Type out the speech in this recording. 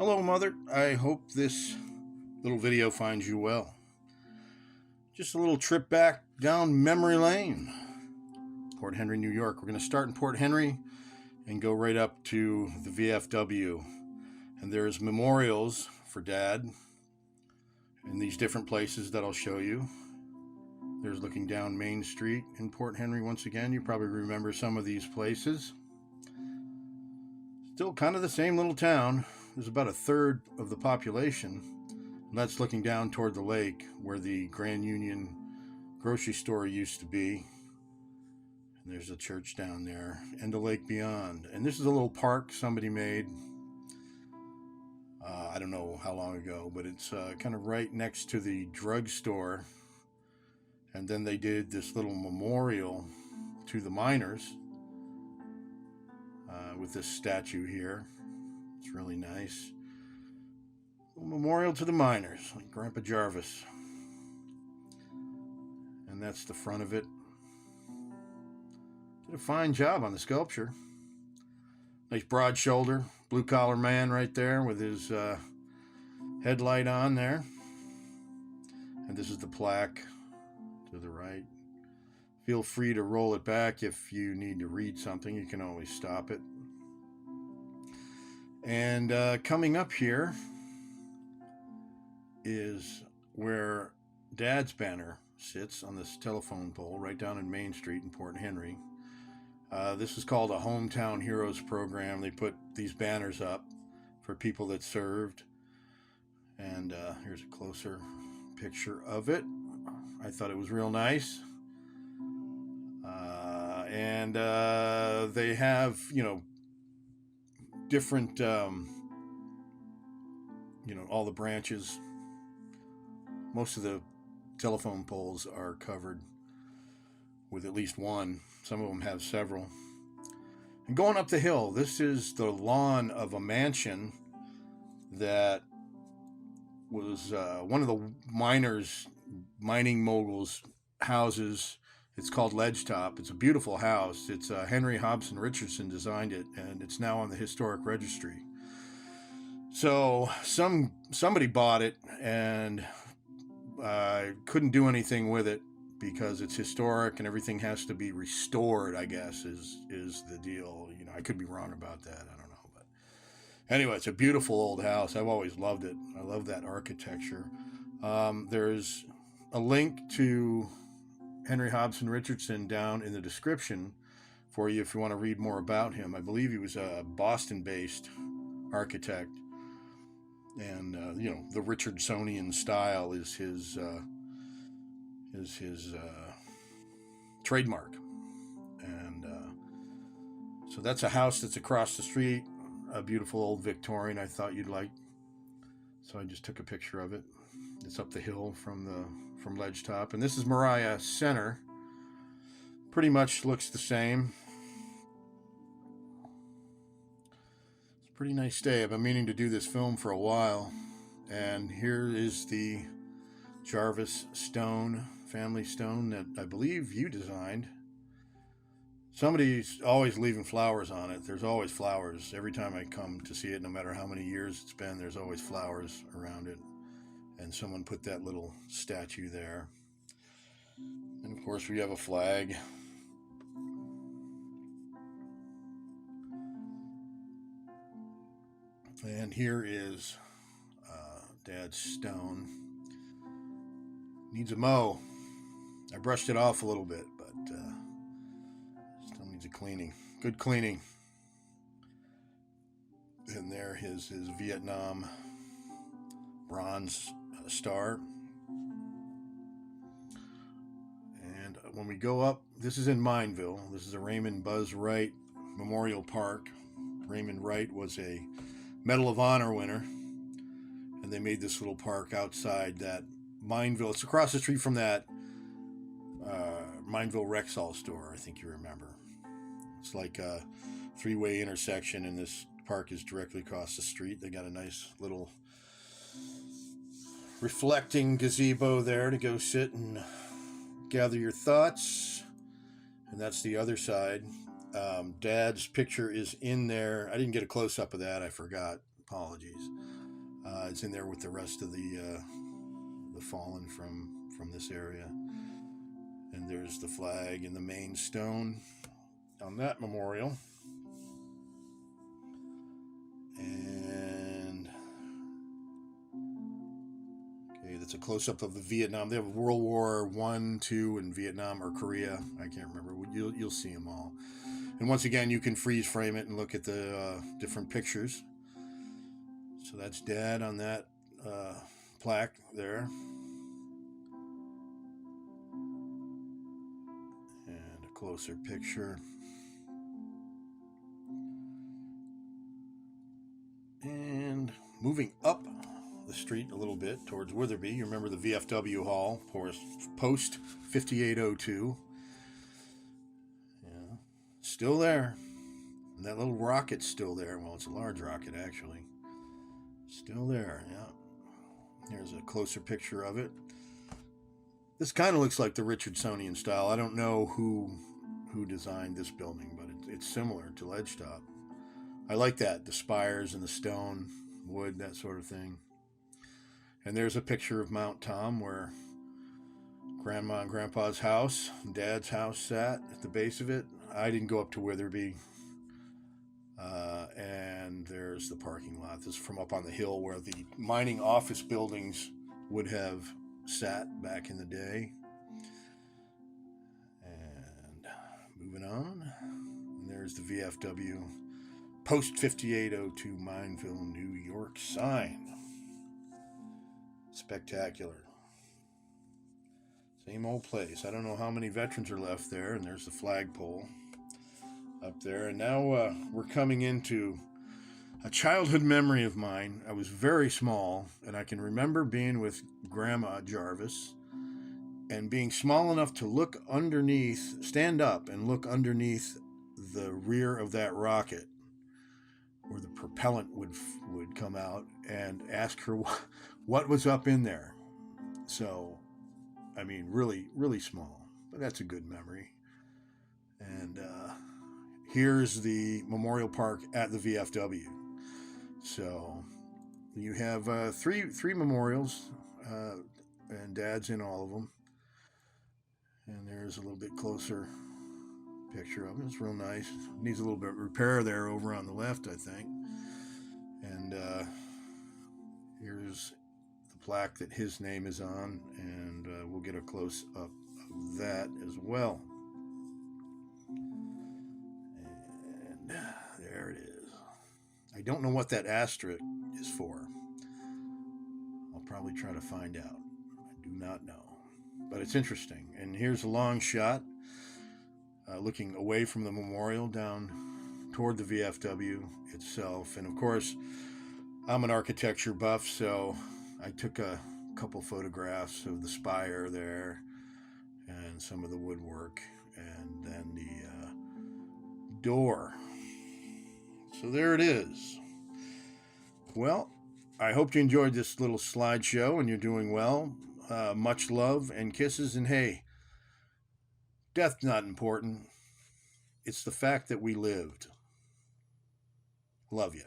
Hello, Mother. I hope this little video finds you well. Just a little trip back down memory lane. Port Henry, New York. We're going to start in Port Henry and go right up to the VFW. And there's memorials for Dad in these different places that I'll show you. There's looking down Main Street in Port Henry once again. You probably remember some of these places. Still kind of the same little town. There's about a third of the population. And that's looking down toward the lake where the Grand Union grocery store used to be. And there's a church down there and the lake beyond. And this is a little park somebody made. I don't know how long ago, but it's kind of right next to the drugstore. And then they did this little memorial to the miners with this statue here. It's really nice. A memorial to the miners, like Grandpa Jarvis. And that's the front of it. Did a fine job on the sculpture. Nice broad shoulder, blue collar man right there with his headlight on there. And this is the plaque to the right. Feel free to roll it back if you need to read something. You can always stop it. And coming up here is where Dad's banner sits on this telephone pole right down in Main Street in Port Henry. This is called a Hometown Heroes program. They put these banners up for people that served. And here's a closer picture of it. I thought it was real nice. And they have, different, all the branches. Most of the telephone poles are covered with at least one. Some of them have several. And going up the hill, this is the lawn of a mansion that was one of the mining moguls' houses. It's called Ledgetop. It's a beautiful house. It's Henry HOBSON Richardson designed it, and it's now on the historic registry. So somebody bought it and couldn't do anything with it because it's historic and everything has to be restored, I guess, is the deal. I could be wrong about that. I don't know. But anyway, it's a beautiful old house. I've always loved it. I love that architecture. There's a link to Henry HOBSON Richardson down in the description for you if you want to read more about him. I believe he was a Boston-based architect, and the Richardsonian style is his trademark. And so that's a house that's across the street, a beautiful old Victorian I thought you'd like. So I just took a picture of it. It's up the hill from Ledgetop. And this is Mariah Center. Pretty much looks the same. It's a pretty nice day. I've been meaning to do this film for a while. And here is the Jarvis stone, family stone, that I believe you designed. Somebody's always leaving flowers on it. There's always flowers. Every time I come to see it, no matter how many years it's been, there's always flowers around it. And someone put that little statue there. And of course we have a flag. And here is Dad's stone. Needs a mow. I brushed it off a little bit, but still needs a cleaning. Good cleaning. And there his Vietnam bronze star. And when we go up, this is in Mineville. This is a Raymond Buzz Wright Memorial Park. Raymond Wright was a Medal of Honor winner, and they made this little park outside that Mineville. It's across the street from that Mineville Rexall store, I think you remember. It's like a three-way intersection, and this park is directly across the street. They got a nice little reflecting gazebo there to go sit and gather your thoughts. And that's the other side. Dad's picture is in there. I didn't get a close-up of that. I forgot. Apologies. It's in there with the rest of the fallen from this area. And there's the flag and the main stone on that memorial. And okay, that's a close-up of the Vietnam. They have World War I, II in Vietnam or Korea. I can't remember. You'll see them all. And once again, you can freeze frame it and look at the different pictures. So that's Dad on that plaque there. And a closer picture. And moving up the street a little bit towards Witherby, you remember the VFW Hall, post 5802. Yeah, still there. And that little rocket's still there. Well, it's a large rocket, actually. Still there, yeah. Here's a closer picture of it. This kind of looks like the Richardsonian style. I don't know who designed this building, but it's similar to Ledgetop. I like that, the spires and the stone, wood, that sort of thing. And there's a picture of Mount Tom where Grandma and Grandpa's house, Dad's house sat at the base of it. I didn't go up to Witherby. And there's the parking lot. This is from up on the hill where the mining office buildings would have sat back in the day. And moving on, and there's the VFW post 5802 Mineville, New York sign. Spectacular. Same old place. I don't know how many veterans are left there. And there's the flagpole up there. And now we're coming into a childhood memory of mine. I was very small, and I can remember being with Grandma Jarvis and being small enough to look underneath, stand up and look underneath the rear of that rocket where the propellant would come out, and ask her what was up in there. So, I mean, really, really small, but that's a good memory. And here's the memorial park at the VFW. So you have three memorials, and Dad's in all of them. And there's a little bit closer picture of it. It's real nice. Needs a little bit of repair there over on the left, I think. And here's the plaque that his name is on, and we'll get a close up of that as well. And there it is. I don't know what that asterisk is for. I'll probably try to find out. I do not know. But it's interesting. And here's a long shot looking away from the memorial down toward the VFW itself. And of course, I'm an architecture buff, so I took a couple photographs of the spire there and some of the woodwork, and then the door. So there it is. Well, I hope you enjoyed this little slideshow and you're doing well. Much love and kisses. And hey, death's not important. It's the fact that we lived. Love you.